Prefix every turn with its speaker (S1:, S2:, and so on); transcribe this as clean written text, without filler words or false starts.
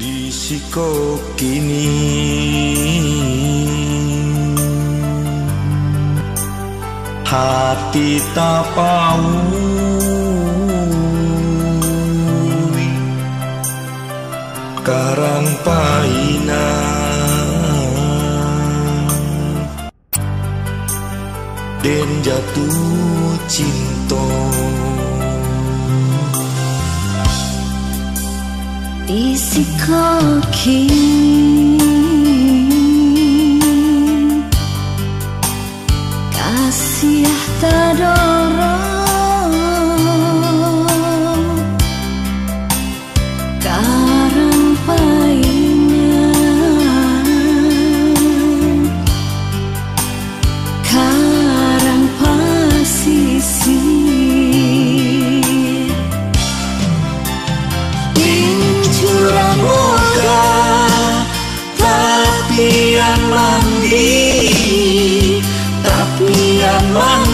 S1: Isiko kini hati tak mau karang paina dan jatuh cinta.
S2: Isiko kini kasih tadorong karang paina karang pasisi
S1: tapi yang mandi